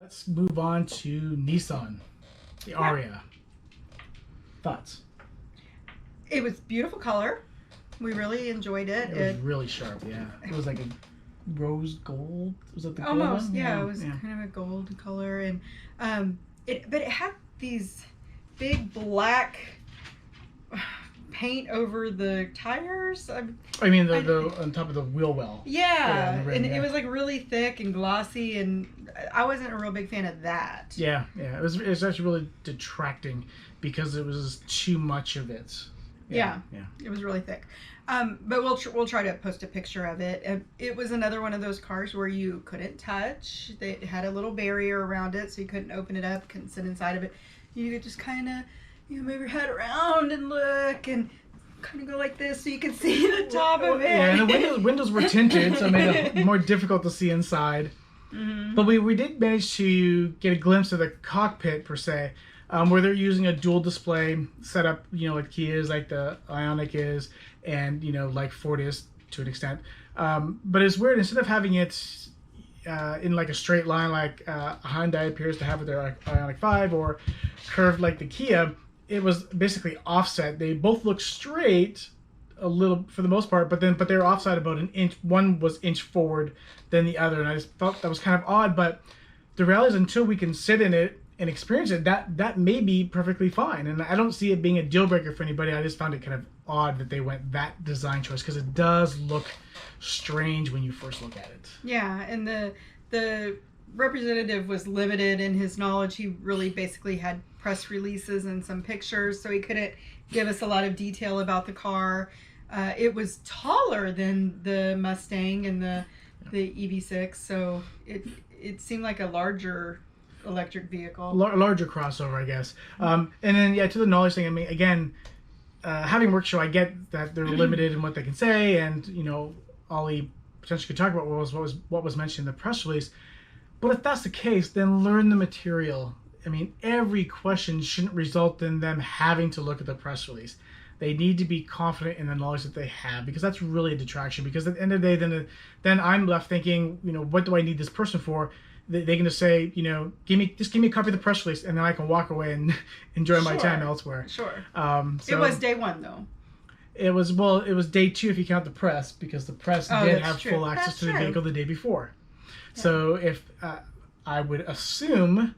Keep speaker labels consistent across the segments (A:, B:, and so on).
A: Let's move on to Nissan, the Ariya. Thoughts?
B: It was beautiful color. We really enjoyed it.
A: It was really sharp, yeah. It was like a rose gold. Was that the gold
B: almost,
A: one?
B: yeah, it was kind of a gold color, and but it had these big black paint over the tires.
A: I mean, the on top of the wheel well.
B: Yeah,
A: the rim,
B: and it was like really thick and glossy, and I wasn't a real big fan of that.
A: Yeah. It was actually really detracting because it was too much of it.
B: Yeah. It was really thick. But we'll try to post a picture of it. It was another one of those cars where you couldn't touch. They had a little barrier around it, so you couldn't open it up, couldn't sit inside of it. You could just kind of, move your head around and look and kind of go like this so you could see the top of it.
A: Yeah, and the windows were tinted, so it made it more difficult to see inside. Mm-hmm. But we did manage to get a glimpse of the cockpit, per se, where they're using a dual display setup, like Kia is, like the Ioniq is, and, like Ford is to an extent. But it's weird, instead of having it in like a straight line like Hyundai appears to have with their Ioniq 5, or curved like the Kia, it was basically offset. They both look straight a little for the most part, but they're offside about an inch. One was inch forward than the other, and I just felt that was kind of odd. But the reality is, until we can sit in it and experience it, that may be perfectly fine. And I don't see it being a deal breaker for anybody. I just found it kind of odd that they went that design choice, because it does look strange when you first look at it.
B: Yeah, and the representative was limited in his knowledge. He really basically had press releases and some pictures, so he couldn't give us a lot of detail about the car. It was taller than the Mustang and the EV6, so it seemed like a larger electric vehicle.
A: Larger crossover, I guess. And then, to the knowledge thing, I mean, again, having worked show, I get that they're limited in what they can say, and, Ollie potentially could talk about what was mentioned in the press release. But if that's the case, then learn the material. I mean, every question shouldn't result in them having to look at the press release. They need to be confident in the knowledge that they have, because that's really a detraction. Because at the end of the day, then I'm left thinking, what do I need this person for? They can just say, give me a copy of the press release, and then I can walk away and enjoy my time elsewhere.
B: Sure.
A: So
B: it was day one, though.
A: It was day two if you count the press, because the press did have full access to the vehicle the day before. Yeah. So if I would assume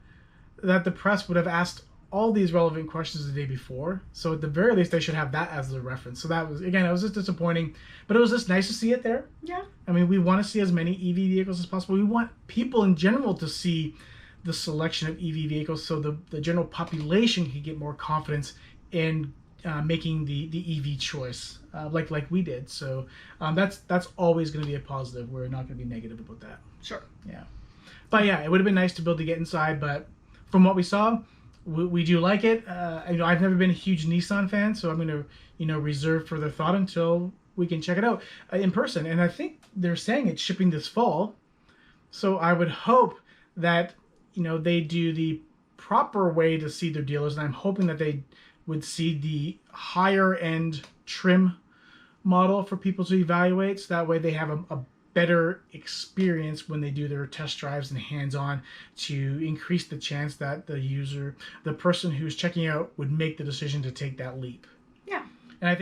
A: that the press would have asked all these relevant questions the day before, so at the very least they should have that as the reference. So that was, again, it was just disappointing, but it was just nice to see it there.
B: Yeah.
A: I mean, we want to see as many EV vehicles as possible. We want people in general to see the selection of EV vehicles, so the general population can get more confidence in making the EV choice, like we did. So that's always going to be a positive. We're not going to be negative about that.
B: Sure.
A: Yeah. But yeah, it would have been nice to be able to get inside, but from what we saw, we do like it. I've never been a huge Nissan fan, so I'm going to reserve further thought until we can check it out in person. And I think they're saying it's shipping this fall, so I would hope that they do the proper way to see their dealers, and I'm hoping that they would see the higher end trim model for people to evaluate, so that way they have a better experience when they do their test drives and hands-on, to increase the chance that the person who's checking out would make the decision to take that leap.
B: Yeah.
A: And I think